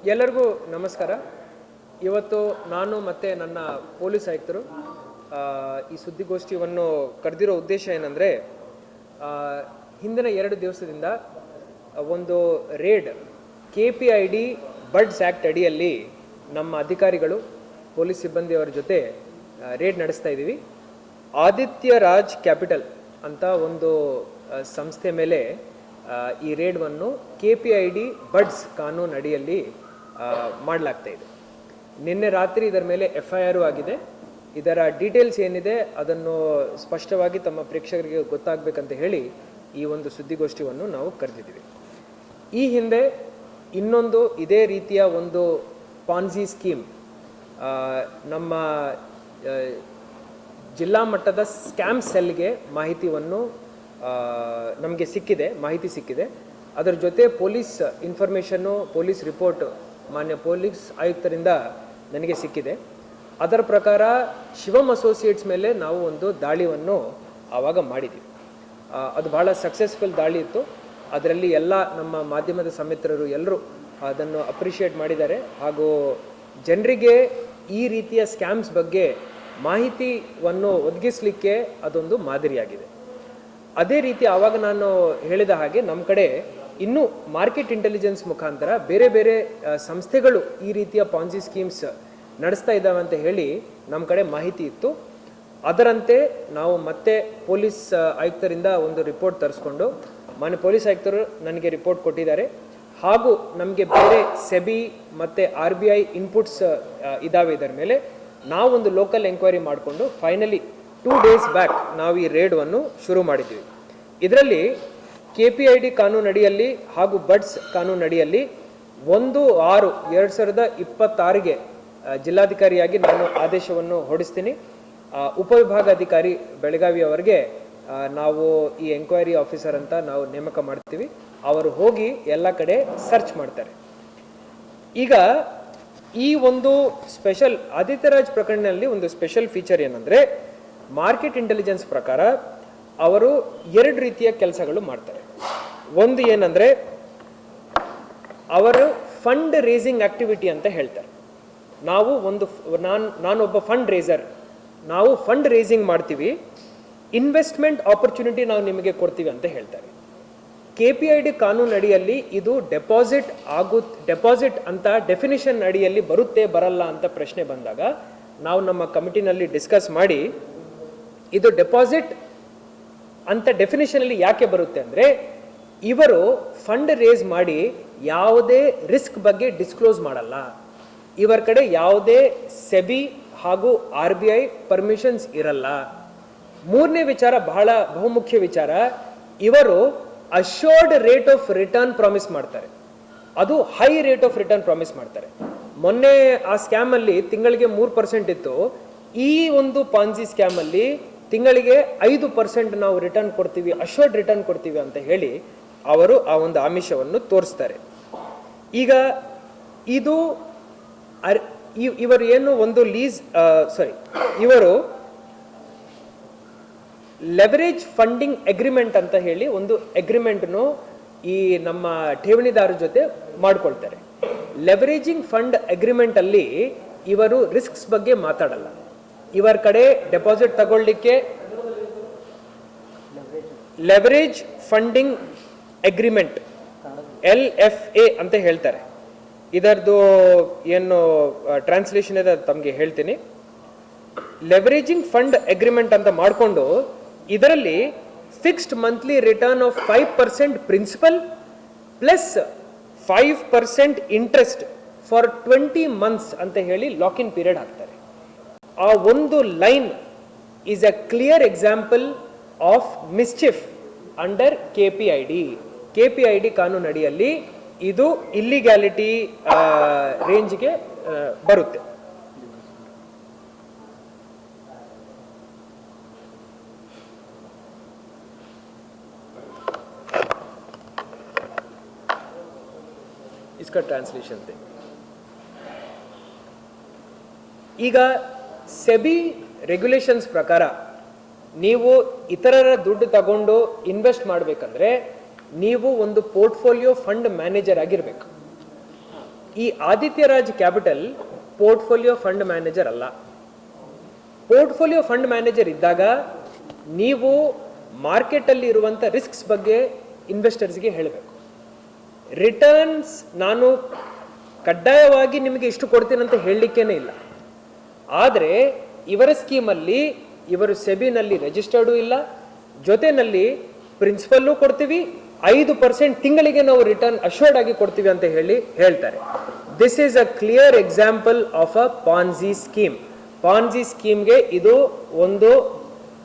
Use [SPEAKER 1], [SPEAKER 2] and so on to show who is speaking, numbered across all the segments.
[SPEAKER 1] ಎಲ್ಲರಿಗೂ ನಮಸ್ಕಾರ. ಇವತ್ತು ನಾನು ಮತ್ತು ನನ್ನ ಪೊಲೀಸ್ ಆಯುಕ್ತರು ಈ ಸುದ್ದಿಗೋಷ್ಠಿಯನ್ನು ಕರೆದಿರೋ ಉದ್ದೇಶ ಏನಂದರೆ, ಹಿಂದಿನ 2 ದಿವಸದಿಂದ ಒಂದು ರೇಡ್ KPID ಬಡ್ಸ್ ಆ್ಯಕ್ಟ್ ಅಡಿಯಲ್ಲಿ ನಮ್ಮ ಅಧಿಕಾರಿಗಳು ಪೊಲೀಸ್ ಸಿಬ್ಬಂದಿಯವರ ಜೊತೆ ರೇಡ್ ನಡೆಸ್ತಾ ಇದ್ದೀವಿ. ಆದಿತ್ಯ ರಾಜ್ ಕ್ಯಾಪಿಟಲ್ ಅಂತ ಒಂದು ಸಂಸ್ಥೆ ಮೇಲೆ ಈ ರೇಡ್ವನ್ನು KPID ಬಡ್ಸ್ ಕಾನೂನು ಅಡಿಯಲ್ಲಿ ಮಾಡಲಾಗ್ತಾ ಇದೆ. ನಿನ್ನೆ ರಾತ್ರಿ ಇದರ ಮೇಲೆ FIR ಆಗಿದೆ. ಇದರ ಡೀಟೇಲ್ಸ್ ಏನಿದೆ ಅದನ್ನು ಸ್ಪಷ್ಟವಾಗಿ ತಮ್ಮ ಪ್ರೇಕ್ಷಕರಿಗೆ ಗೊತ್ತಾಗಬೇಕಂತ ಹೇಳಿ ಈ ಒಂದು ಸುದ್ದಿಗೋಷ್ಠಿಯನ್ನು ನಾವು ಕರೆದಿದ್ದೀವಿ. ಈ ಹಿಂದೆ ಇನ್ನೊಂದು ಇದೇ ರೀತಿಯ ಒಂದು ಪಾನ್ಜಿ ಸ್ಕೀಮ್ ನಮ್ಮ ಜಿಲ್ಲಾ ಮಟ್ಟದ ಸ್ಕ್ಯಾಮ್ ಸೆಲ್ಗೆ ಮಾಹಿತಿ ಸಿಕ್ಕಿದೆ. ಅದರ ಜೊತೆ ಪೊಲೀಸ್ ಇನ್ಫಾರ್ಮೇಷನ್ನು, ಪೊಲೀಸ್ ರಿಪೋರ್ಟ್ ಮಾನ್ಯ ಪೊಲೀಸ್ ಆಯುಕ್ತರಿಂದ ನನಗೆ ಸಿಕ್ಕಿದೆ. ಅದರ ಪ್ರಕಾರ ಶಿವಮ್ ಅಸೋಸಿಯೇಟ್ಸ್ ಮೇಲೆ ನಾವು ಒಂದು ದಾಳಿಯನ್ನು ಆವಾಗ ಮಾಡಿದ್ವಿ. ಅದು ಭಾಳ ಸಕ್ಸಸ್ಫುಲ್ ದಾಳಿ ಇತ್ತು. ಅದರಲ್ಲಿ ಎಲ್ಲ ನಮ್ಮ ಮಾಧ್ಯಮದ ಸಮಿತ್ರರು ಎಲ್ಲರೂ ಅದನ್ನು ಅಪ್ರಿಷಿಯೇಟ್ ಮಾಡಿದ್ದಾರೆ. ಹಾಗೂ ಜನರಿಗೆ ಈ ರೀತಿಯ ಸ್ಕ್ಯಾಮ್ಸ್ ಬಗ್ಗೆ ಮಾಹಿತಿಯನ್ನು ಒದಗಿಸಲಿಕ್ಕೆ ಅದೊಂದು ಮಾದರಿಯಾಗಿದೆ. ಅದೇ ರೀತಿ ಆವಾಗ ನಾನು ಹೇಳಿದ ಹಾಗೆ ನಮ್ಮ ಕಡೆ ಇನ್ನೂ ಮಾರ್ಕೆಟ್ ಇಂಟೆಲಿಜೆನ್ಸ್ ಮುಖಾಂತರ ಬೇರೆ ಬೇರೆ ಸಂಸ್ಥೆಗಳು ಈ ರೀತಿಯ ಪಾನ್ಜಿ ಸ್ಕೀಮ್ಸ್ ನಡೆಸ್ತಾ ಇದ್ದಾವೆ ಅಂತ ಹೇಳಿ ನಮ್ಮ ಕಡೆ ಮಾಹಿತಿ ಇತ್ತು. ಅದರಂತೆ ನಾವು ಮತ್ತೆ ಪೊಲೀಸ್ ಆಯುಕ್ತರಿಂದ ಒಂದು ರಿಪೋರ್ಟ್ ತರಿಸ್ಕೊಂಡು ಮಾನ್ಯ ಪೊಲೀಸ್ ಆಯುಕ್ತರು ನನಗೆ ರಿಪೋರ್ಟ್ ಕೊಟ್ಟಿದ್ದಾರೆ. ಹಾಗೂ ನಮಗೆ ಬೇರೆ ಸೆಬಿ ಮತ್ತು RBI ಇನ್ಪುಟ್ಸ್ ಇದ್ದಾವೆ. ಇದರ ಮೇಲೆ ನಾವೊಂದು ಲೋಕಲ್ ಎಂಕ್ವೈರಿ ಮಾಡಿಕೊಂಡು ಫೈನಲಿ 2 days ಬ್ಯಾಕ್ ನಾವು ಈ ರೇಡನ್ನು ಶುರು ಮಾಡಿದ್ವಿ. ಇದರಲ್ಲಿ KPID ಕಾನೂನು ಅಡಿಯಲ್ಲಿ ಹಾಗೂ ಬಡ್ಸ್ ಕಾನೂನು ಅಡಿಯಲ್ಲಿ 1/6/2026ಗೆ ಜಿಲ್ಲಾಧಿಕಾರಿಯಾಗಿ ನಾನು ಆದೇಶವನ್ನು ಹೊರಡಿಸ್ತೀನಿ. ಉಪವಿಭಾಗಾಧಿಕಾರಿ ಬೆಳಗಾವಿ ಅವರಿಗೆ ನಾವು ಈ ಎಂಕ್ವೈರಿ ಆಫೀಸರ್ ಅಂತ ನಾವು ನೇಮಕ ಮಾಡ್ತೀವಿ. ಅವರು ಹೋಗಿ ಎಲ್ಲ ಕಡೆ ಸರ್ಚ್ ಮಾಡ್ತಾರೆ. ಈಗ ಈ ಒಂದು ಸ್ಪೆಷಲ್ ಆದಿತ್ಯರಾಜ್ ಪ್ರಕರಣದಲ್ಲಿ ಒಂದು ಸ್ಪೆಷಲ್ ಫೀಚರ್ ಏನಂದರೆ, ಮಾರ್ಕೆಟ್ ಇಂಟೆಲಿಜೆನ್ಸ್ ಪ್ರಕಾರ ಅವರು 2 ರೀತಿಯ ಕೆಲಸಗಳು ಮಾಡ್ತಾರೆ. ಒಂದು ಏನಂದರೆ, ಅವರು ಫಂಡ್ ರೇಸಿಂಗ್ ಆಕ್ಟಿವಿಟಿ ಅಂತ ಹೇಳ್ತಾರೆ. ನಾನೊಬ್ಬ ಫಂಡ್ ರೇಸರ್, ನಾವು ಫಂಡ್ ರೇಸಿಂಗ್ ಮಾಡ್ತೀವಿ, ಇನ್ವೆಸ್ಟ್ಮೆಂಟ್ ಆಪರ್ಚುನಿಟಿ ನಾವು ನಿಮಗೆ ಕೊಡ್ತೀವಿ ಅಂತ ಹೇಳ್ತಾರೆ. KPID ಕಾನೂನು ಅಡಿಯಲ್ಲಿ ಇದು ಡೆಪಾಸಿಟ್ ಅಂತ ಡೆಫಿನಿಷನ್ ಅಡಿಯಲ್ಲಿ ಬರುತ್ತೆ ಬರಲ್ಲ ಅಂತ ಪ್ರಶ್ನೆ ಬಂದಾಗ ನಾವು ನಮ್ಮ ಕಮಿಟಿನಲ್ಲಿ ಡಿಸ್ಕಸ್ ಮಾಡಿ, ಇದು ಡೆಪಾಸಿಟ್ ಅಂತ ಡೆಫಿನಿಷನ್ ಅಲ್ಲಿ ಯಾಕೆ ಬರುತ್ತೆ ಅಂದರೆ, ಇವರು ಫಂಡ್ ರೇಸ್ ಮಾಡಿ ಯಾವುದೇ ರಿಸ್ಕ್ ಬಗ್ಗೆ ಡಿಸ್ಕ್ಲೋಸ್ ಮಾಡಲ್ಲ. ಇವರ ಕಡೆ ಯಾವುದೇ ಸೆಬಿ ಹಾಗೂ RBI ಪರ್ಮಿಷನ್ಸ್ ಇರಲ್ಲ. ಮೂರನೇ ವಿಚಾರ, ಬಹಳ ಬಹುಮುಖ್ಯ ವಿಚಾರ, ಇವರು assured rate of return promise ಮಾಡ್ತಾರೆ. ಅದು high rate of return promise ಮಾಡ್ತಾರೆ. ಮೊನ್ನೆ ಆ ಸ್ಕ್ಯಾಮ್ ಅಲ್ಲಿ ತಿಂಗಳಿಗೆ 3% ಇತ್ತು. ಈ ಒಂದು ಪಾನ್ಜಿ ಸ್ಕ್ಯಾಮ್ ಅಲ್ಲಿ ತಿಂಗಳಿಗೆ 5% ನಾವು ರಿಟರ್ನ್ ಕೊಡ್ತೀವಿ, ಅಶ್ಯೂರ್ಡ್ ರಿಟರ್ನ್ ಕೊಡ್ತೀವಿ ಅಂತ ಹೇಳಿ ಅವರು ಆ ಒಂದು ಆಮಿಷವನ್ನು ತೋರಿಸ್ತಾರೆ. ಈಗ ಇದು ಇವರು ಏನು ಒಂದು ಇವರು ಲೆವರೇಜ್ ಫಂಡಿಂಗ್ ಅಗ್ರಿಮೆಂಟ್ ಅಂತ ಹೇಳಿ ಒಂದು ಅಗ್ರಿಮೆಂಟ್ನು ಈ ನಮ್ಮ ಠೇವಣಿದಾರರ ಜೊತೆ ಮಾಡ್ಕೊಳ್ತಾರೆ. ಲೆವರೇಜಿಂಗ್ ಫಂಡ್ ಅಗ್ರಿಮೆಂಟ್ ಅಲ್ಲಿ ಇವರು ರಿಸ್ಕ್ಸ್ ಬಗ್ಗೆ ಮಾತಾಡಲ್ಲ. ಇವರ ಕಡೆ ಡೆಪಾಸಿಟ್ ತಗೊಳ್ಳಿಕ್ಕೆ ಲೆವರೇಜ್ ಫಂಡಿಂಗ್ ಅಗ್ರಿಮೆಂಟ್ LFA ಅಂತ ಹೇಳ್ತಾರೆ. ಇದರದ್ದು ಏನು ಟ್ರಾನ್ಸ್ಲೇಷನ್ ಇದೆ ಅದು ತಮಗೆ ಹೇಳ್ತೀನಿ. ಲೆವರೇಜಿಂಗ್ ಫಂಡ್ ಅಗ್ರಿಮೆಂಟ್ ಅಂತ ಮಾಡಿಕೊಂಡು ಇದರಲ್ಲಿ fixed monthly return of 5% principal plus 5% interest for 20 months ಅಂತ ಹೇಳಿ ಲಾಕ್ ಇನ್ ಪೀರಿಯಡ್ ಹಾಕ್ತಾರೆ. ಆ ಒಂದು line is a clear example of mischief under KPID ಕಾನೂನು ಅಡಿಯಲ್ಲಿ ಇದು ಇಲ್ಲಿಗ್ಯಾಲಿಟಿ ರೇಂಜ್ಗೆ ಬರುತ್ತೆ. इसका ट्रांसलेशन थे. ಈಗ ಸೆಬಿ ರೆಗ್ಯುಲೇಷನ್ಸ್ ಪ್ರಕಾರ ನೀವು ಇತರರ ದುಡ್ಡು ತಗೊಂಡು ಇನ್ವೆಸ್ಟ್ ಮಾಡಬೇಕಂದ್ರೆ ನೀವು ಒಂದು ಪೋರ್ಟ್ಫೋಲಿಯೋ ಫಂಡ್ ಮ್ಯಾನೇಜರ್ ಆಗಿರಬೇಕು. ಈ Aditya Raj capital portfolio fund manager ಅಲ್ಲ. ಪೋರ್ಟ್ಫೋಲಿಯೋ ಫಂಡ್ ಮ್ಯಾನೇಜರ್ ಇದ್ದಾಗ ನೀವು ಮಾರ್ಕೆಟಲ್ಲಿ ಇರುವಂಥ ರಿಸ್ಕ್ಸ್ ಬಗ್ಗೆ ಇನ್ವೆಸ್ಟರ್ಸ್ಗೆ ಹೇಳಬೇಕು. ರಿಟರ್ನ್ಸ್ ನಾನು ಕಡ್ಡಾಯವಾಗಿ ನಿಮಗೆ ಇಷ್ಟು ಕೊಡ್ತೀನಂತ ಹೇಳಲಿಕ್ಕೇನೆ ಇಲ್ಲ. ಆದರೆ ಇವರ ಸ್ಕೀಮಲ್ಲಿ ಇವರು ಸೆಬಿನಲ್ಲಿ ರಿಜಿಸ್ಟರ್ಡು ಇಲ್ಲ, ಜೊತೆಯಲ್ಲಿ ಪ್ರಿನ್ಸಿಪಲ್ಲು ಕೊಡ್ತೀವಿ, 5% ತಿಂಗಳಿಗೆ ನಾವು ರಿಟರ್ನ್ ಅಶ್ಯೂರ್ಡ್ ಆಗಿ ಕೊಡ್ತೀವಿ ಅಂತ ಹೇಳ್ತಾರೆ. This is a clear example of a Ponzi scheme. Ponzi ಸ್ಕೀಮ್ಗೆ ಇದು ಒಂದು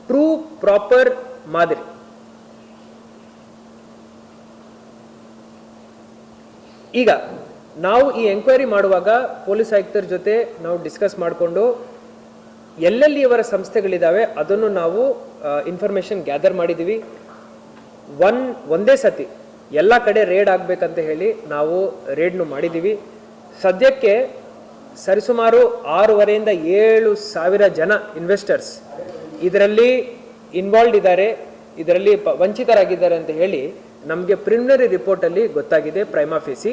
[SPEAKER 1] ಟ್ರೂ ಪ್ರಾಪರ್ ಮಾದರಿ. ಈಗ ನಾವು ಈ ಎಂಕ್ವೈರಿ ಮಾಡುವಾಗ ಪೊಲೀಸ್ ಆಯುಕ್ತರ ಜೊತೆ ನಾವು ಡಿಸ್ಕಸ್ ಮಾಡಿಕೊಂಡು ಎಲ್ಲೆಲ್ಲಿ ಇವರ ಸಂಸ್ಥೆಗಳಿದ್ದಾವೆ ಅದನ್ನು ನಾವು ಇನ್ಫಾರ್ಮೇಶನ್ ಗ್ಯಾದರ್ ಮಾಡಿದ್ದೀವಿ. ಒಂದೇ ಸತಿ ಎಲ್ಲ ಕಡೆ ರೇಡ್ ಆಗಬೇಕಂತ ಹೇಳಿ ನಾವು ರೇಡ್ನು ಮಾಡಿದ್ದೀವಿ. ಸದ್ಯಕ್ಕೆ ಸರಿಸುಮಾರು 6,500 to 7,000 ಜನ ಇನ್ವೆಸ್ಟರ್ಸ್ ಇದರಲ್ಲಿ ಇನ್ವಾಲ್ವ್ ಇದ್ದಾರೆ, ಇದರಲ್ಲಿ ವಂಚಿತರಾಗಿದ್ದಾರೆ ಅಂತ ಹೇಳಿ ನಮಗೆ ಪ್ರಿಲಿಮಿನರಿ ರಿಪೋರ್ಟಲ್ಲಿ ಗೊತ್ತಾಗಿದೆ ಪ್ರೈಮಾ ಫೇಸಿ.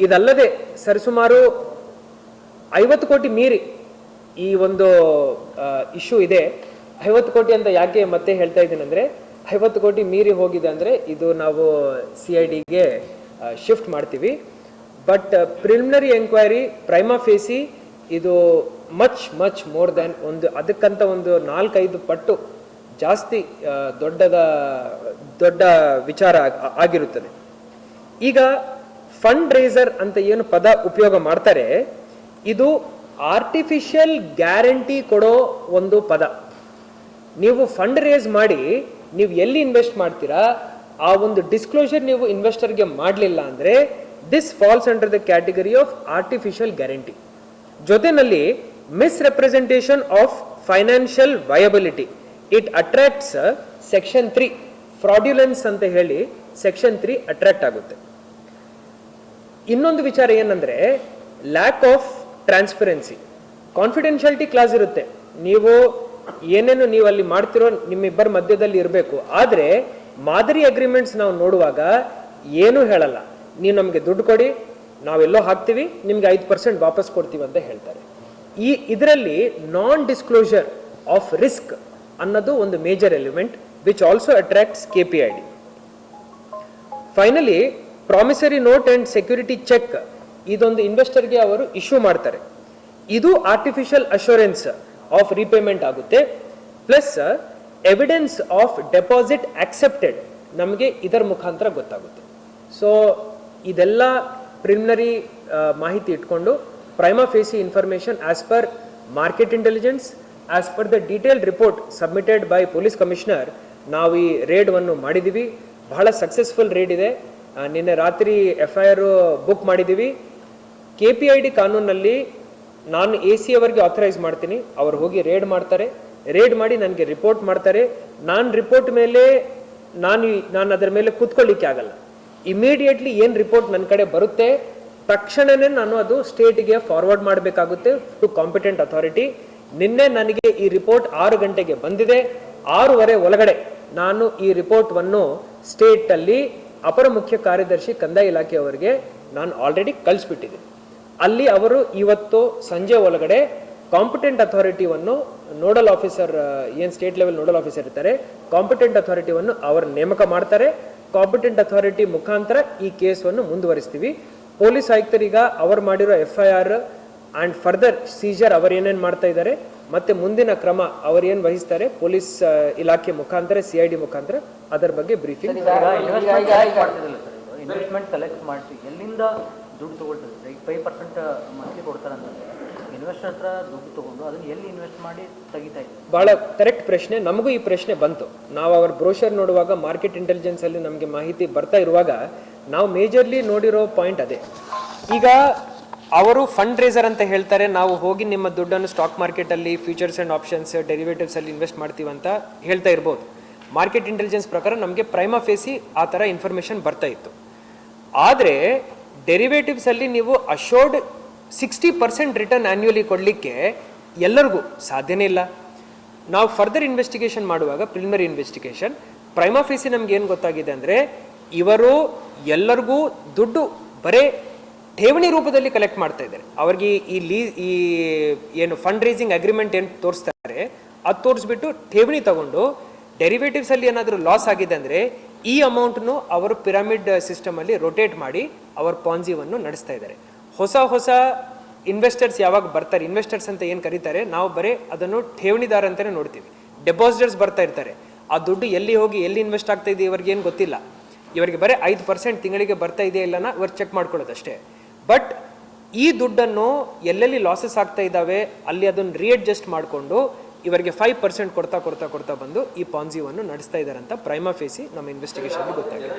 [SPEAKER 1] ಇದಲ್ಲದೆ ಸರಿಸುಮಾರು 50 ಕೋಟಿ ಮೀರಿ ಈ ಒಂದು ಇಶ್ಯೂ ಇದೆ. 50 ಕೋಟಿ ಅಂತ ಯಾಕೆ ಮತ್ತೆ ಹೇಳ್ತಾ ಇದ್ದೀನಿ ಅಂದರೆ, 50 ಕೋಟಿ ಮೀರಿ ಹೋಗಿದೆ ಅಂದರೆ ಇದು ನಾವು CIDಗೆ ಶಿಫ್ಟ್ ಮಾಡ್ತೀವಿ. ಬಟ್ ಪ್ರಿಲಿಮಿನರಿ ಎಂಕ್ವೈರಿ ಪ್ರೈಮಾ ಫೇಸಿ ಇದು ಮಚ್ ಮೋರ್ ದ್ಯಾನ್ ಅದಕ್ಕಂತ ಒಂದು 4-5 ಪಟ್ಟು ಜಾಸ್ತಿ ದೊಡ್ಡ ವಿಚಾರ ಆಗಿರುತ್ತದೆ. ಈಗ ಫಂಡ್ ರೇಸರ್ ಅಂತ ಏನು ಪದ ಉಪಯೋಗ ಮಾಡ್ತಾರೆ, ಇದು ಆರ್ಟಿಫಿಷಿಯಲ್ ಗ್ಯಾರಂಟಿ ಕೊಡೋ ಒಂದು ಪದ. ನೀವು ಫಂಡ್ ರೇಸ್ ಮಾಡಿ ನೀವು ಎಲ್ಲಿ ಇನ್ವೆಸ್ಟ್ ಮಾಡ್ತೀರಾ ಆ ಒಂದು ಡಿಸ್ಕ್ಲೋಷರ್ ನೀವು ಇನ್ವೆಸ್ಟರ್ಗೆ ಮಾಡಲಿಲ್ಲ ಅಂದರೆ this falls under the category of artificial guarantee. ಜೊತೆಯಲ್ಲಿ misrepresentation of financial viability, it attracts section 3 fraudulence ಅಂತ ಹೇಳಿ ಸೆಕ್ಷನ್ 3 ಅಟ್ರಾಕ್ಟ್ ಆಗುತ್ತೆ. ಇನ್ನೊಂದು ವಿಚಾರ ಏನಂದ್ರೆ lack of transparency. Confidentiality clause ಇರುತ್ತೆ, ನೀವು ಏನೇನು ನೀವು ಅಲ್ಲಿ ಮಾಡ್ತಿರೋ ನಿಮ್ಮಿಬ್ಬರ ಮಧ್ಯದಲ್ಲಿ ಇರಬೇಕು. ಆದರೆ ಮಾದರಿ ಅಗ್ರಿಮೆಂಟ್ಸ್ ನಾವು ನೋಡುವಾಗ ಏನೂ ಹೇಳಲ್ಲ, ನೀವು ನಮಗೆ ದುಡ್ಡು ಕೊಡಿ, ನಾವೆಲ್ಲೋ ಹಾಕ್ತೀವಿ, ನಿಮ್ಗೆ 5% ವಾಪಸ್ ಕೊಡ್ತೀವಿ ಅಂತ ಹೇಳ್ತಾರೆ. ಇದರಲ್ಲಿ ನಾನ್ ಡಿಸ್ಕ್ಲೋಷರ್ ಆಫ್ ರಿಸ್ಕ್ ಅನ್ನೋದು ಒಂದು major element which also attracts KPID. Finally promissory note and security cheque ಇದೊಂದು ಇನ್ವೆಸ್ಟರ್ಗೆ ಅವರು ಇಶ್ಯೂ ಮಾಡ್ತಾರೆ. ಇದು ಆರ್ಟಿಫಿಷಿಯಲ್ ಅಶ್ಯೂರೆನ್ಸ್ ಆಫ್ ರೀಪೇಮೆಂಟ್ ಆಗುತ್ತೆ. Plus evidence of deposit accepted ನಮಗೆ ಇದರ ಮುಖಾಂತರ ಗೊತ್ತಾಗುತ್ತೆ. ಸೊ ಇದೆಲ್ಲ ಪ್ರಿಲಿಮಿನರಿ ಮಾಹಿತಿ ಇಟ್ಕೊಂಡು prima facie information as per market intelligence, as per the detailed report submitted by police commissioner ನಾವು ಈ ರೇಡ್ವನ್ನು ಮಾಡಿದ್ದೀವಿ. ಬಹಳ ಸಕ್ಸಸ್ಫುಲ್ ರೇಡ್ ಇದೆ. ನಿನ್ನೆ ರಾತ್ರಿ FIR ಬುಕ್ ಮಾಡಿದ್ದೀವಿ. KPID ಕಾನೂನಲ್ಲಿ ನಾನು AC ಅವರಿಗೆ ಆಥರೈಸ್ ಮಾಡ್ತೀನಿ, ಅವ್ರು ಹೋಗಿ ರೇಡ್ ಮಾಡ್ತಾರೆ, ರೇಡ್ ಮಾಡಿ ನನಗೆ ರಿಪೋರ್ಟ್ ಮಾಡ್ತಾರೆ. ನಾನು ರಿಪೋರ್ಟ್ ಮೇಲೆ ನಾನು ಅದರ ಮೇಲೆ ಕೂತ್ಕೊಳ್ಳಿಕ್ಕೆ ಆಗಲ್ಲ. ಇಮಿಡಿಯೇಟ್ಲಿ ಏನು ರಿಪೋರ್ಟ್ ನನ್ನ ಕಡೆ ಬರುತ್ತೆ ತಕ್ಷಣನೇ ನಾನು ಅದು ಸ್ಟೇಟ್ಗೆ ಫಾರ್ವರ್ಡ್ ಮಾಡಬೇಕಾಗುತ್ತೆ ಟು ಕಾಂಪಿಟೆಂಟ್ ಅಥಾರಿಟಿ. ನಿನ್ನೆ ನನಗೆ ಈ ರಿಪೋರ್ಟ್ 6 ಗಂಟೆಗೆ ಬಂದಿದೆ. 6:15 ಒಳಗಡೆ ನಾನು ಈ ರಿಪೋರ್ಟ್ವನ್ನು ಸ್ಟೇಟಲ್ಲಿ ಅಪರ ಮುಖ್ಯ ಕಾರ್ಯದರ್ಶಿ ಕಂದಾಯ ಇಲಾಖೆಯವರಿಗೆ ನಾನು ಆಲ್ರೆಡಿ ಕಳಿಸ್ಬಿಟ್ಟಿದ್ದೀನಿ. ಅಲ್ಲಿ ಅವರು ಇವತ್ತು ಸಂಜೆ ಒಳಗಡೆ ಕಾಂಪಿಟೆಂಟ್ ಅಥಾರಿಟಿವನ್ನು ನೋಡಲ್ ಆಫೀಸರ್ ಏನು ಸ್ಟೇಟ್ ಲೆವೆಲ್ ನೋಡಲ್ ಆಫೀಸರ್ ಇರ್ತಾರೆ, ಕಾಂಪಿಟೆಂಟ್ ಅಥಾರಿಟಿವನ್ನು ಅವರು ನೇಮಕ ಮಾಡ್ತಾರೆ. ಕಾಂಪಿಟೆಂಟ್ ಅಥಾರಿಟಿ ಮುಖಾಂತರ ಈ ಕೇಸನ್ನು ಮುಂದುವರಿಸ್ತೀವಿ. ಪೊಲೀಸ್ ಆಯುಕ್ತರೀಗ ಅವರು ಮಾಡಿರೋ FIR ಆ್ಯಂಡ್ ಫರ್ದರ್ ಸೀಜರ್ ಅವರೇನೇನು ಮಾಡ್ತಾ ಇದ್ದಾರೆ ಮತ್ತೆ ಮುಂದಿನ ಕ್ರಮ ಅವರೇನು ವಹಿಸ್ತಾರೆ ಪೊಲೀಸ್ ಇಲಾಖೆ ಮುಖಾಂತರ CID ಮುಖಾಂತರ ಅದರ ಬಗ್ಗೆ ಬ್ರೀಫಿಂಗ್.
[SPEAKER 2] ಇನ್ವೆಸ್ಟ್ಮೆಂಟ್ ಕಲೆಕ್ಟ್ ಮಾಡಿ ಎಲ್ಲಿಂದ ದುಡ್ಡು ತಗೊಳ್ತಾರೆ? 5% ಮಂತ್ಲಿ ಕೊಡ್ತಾರೆ ಅಂತಂದರೆ ಇನ್ವೆಸ್ಟರ್ ಹತ್ರ ದುಡ್ಡು ತಗೊಂಡು ಅದನ್ನು ಎಲ್ಲಿ ಇನ್ವೆಸ್ಟ್ ಮಾಡಿ ತೆಗಿತಾ ಇದ್ದಾರೆ?
[SPEAKER 1] ಭಾಳ ಕರೆಕ್ಟ್ ಪ್ರಶ್ನೆ. ನಮಗೂ ಈ ಪ್ರಶ್ನೆ ಬಂತು. ನಾವು ಅವರ ಬ್ರೋಷರ್ ನೋಡುವಾಗ ಮಾರ್ಕೆಟ್ ಇಂಟೆಲಿಜೆನ್ಸ್ ಅಲ್ಲಿ ನಮಗೆ ಮಾಹಿತಿ ಬರ್ತಾ ಇರುವಾಗ ನಾವು ಮೇಜರ್ಲಿ ನೋಡಿರೋ ಪಾಯಿಂಟ್ ಅದೇ. ಈಗ ಅವರು ಫಂಡ್ ರೇಸರ್ ಅಂತ ಹೇಳ್ತಾರೆ, ನಾವು ಹೋಗಿ ನಿಮ್ಮ ದುಡ್ಡನ್ನು ಸ್ಟಾಕ್ ಮಾರ್ಕೆಟಲ್ಲಿ ಫ್ಯೂಚರ್ಸ್ ಆ್ಯಂಡ್ ಆಪ್ಷನ್ಸ್ ಡೆರಿವೇಟಿವ್ಸಲ್ಲಿ ಇನ್ವೆಸ್ಟ್ ಮಾಡ್ತೀವಿ ಅಂತ ಹೇಳ್ತಾ ಇರ್ಬೋದು. ಮಾರ್ಕೆಟ್ ಇಂಟೆಲಿಜೆನ್ಸ್ ಪ್ರಕಾರ ನಮಗೆ ಪ್ರೈಮಾ ಫೇಸಿ ಆ ಥರ ಇನ್ಫಾರ್ಮೇಷನ್ ಬರ್ತಾ ಇತ್ತು. ಆದರೆ ಡೆರಿವೇಟಿವ್ಸಲ್ಲಿ ನೀವು ಅಶೋರ್ಡ್ 60% ರಿಟರ್ನ್ ಆ್ಯನ್ಯುವಲಿ ಕೊಡಲಿಕ್ಕೆ ಎಲ್ಲರಿಗೂ ಸಾಧ್ಯನೇ ಇಲ್ಲ. ನಾವು ಫರ್ದರ್ ಇನ್ವೆಸ್ಟಿಗೇಷನ್ ಮಾಡುವಾಗ ಪ್ರಿಲಿಮಿನರಿ ಇನ್ವೆಸ್ಟಿಗೇಷನ್ ಪ್ರೈಮಾ ಫೇಸಿ ನಮ್ಗೆ ಏನು ಗೊತ್ತಾಗಿದೆ ಅಂದರೆ ಇವರು ಎಲ್ಲರಿಗೂ ದುಡ್ಡು ಬರೇ ಠೇವಣಿ ರೂಪದಲ್ಲಿ ಕಲೆಕ್ಟ್ ಮಾಡ್ತಾ ಇದ್ದಾರೆ. ಅವ್ರಿಗೆ ಈ ಏನು ಫಂಡ್ ರೈಸಿಂಗ್ ಅಗ್ರಿಮೆಂಟ್ ಏನು ತೋರಿಸ್ತಾರೆ ಅದು ತೋರಿಸ್ಬಿಟ್ಟು ಠೇವಣಿ ತಗೊಂಡು ಡೆರಿವೇಟಿವ್ಸ್ ಅಲ್ಲಿ ಏನಾದರೂ ಲಾಸ್ ಆಗಿದೆ ಅಂದರೆ ಈ ಅಮೌಂಟ್ನು ಅವರು ಪಿರಮಿಡ್ ಸಿಸ್ಟಮಲ್ಲಿ ರೊಟೇಟ್ ಮಾಡಿ ಅವರ ಪಾನ್ಜಿವನ್ನು ನಡೆಸ್ತಾ ಇದ್ದಾರೆ. ಹೊಸ ಇನ್ವೆಸ್ಟರ್ಸ್ ಯಾವಾಗ ಬರ್ತಾರೆ, ಇನ್ವೆಸ್ಟರ್ಸ್ ಅಂತ ಏನು ಕರೀತಾರೆ, ನಾವು ಬರೀ ಅದನ್ನು ಠೇವಣಿದಾರ ಅಂತಲೇ ನೋಡ್ತೀವಿ. ಡೆಪಾಸಿಟರ್ಸ್ ಬರ್ತಾ ಇರ್ತಾರೆ, ಆ ದುಡ್ಡು ಎಲ್ಲಿ ಹೋಗಿ ಎಲ್ಲಿ ಇನ್ವೆಸ್ಟ್ ಆಗ್ತಾ ಇದೆ ಇವ್ರಿಗೆ ಏನು ಗೊತ್ತಿಲ್ಲ. ಇವರಿಗೆ ಬರೀ 5% ತಿಂಗಳಿಗೆ ಬರ್ತಾ ಇದೆಯಾ ಇಲ್ಲನ ಇವ್ರು ಚೆಕ್ ಮಾಡ್ಕೊಳ್ಳೋದಷ್ಟೇ. ಬಟ್ ಈ ದುಡ್ಡನ್ನು ಎಲ್ಲೆಲ್ಲಿ ಲಾಸಸ್ ಆಗ್ತಾ ಇದ್ದಾವೆ ಅಲ್ಲಿ ಅದನ್ನು ರೀಅಡ್ಜಸ್ಟ್ ಮಾಡಿಕೊಂಡು ಇವರಿಗೆ 5% ಕೊಡ್ತಾ ಬಂದು ಈ ಪಾನ್ಜಿವನ್ನು ನಡೆಸ್ತಾ ಇದ್ದಾರೆ ಅಂತ ಪ್ರೈಮಾ ಫೇಸಿ ನಮ್ಮ ಇನ್ವೆಸ್ಟಿಗೇಷನ್ಗೆ ಗೊತ್ತಾಗಿದೆ.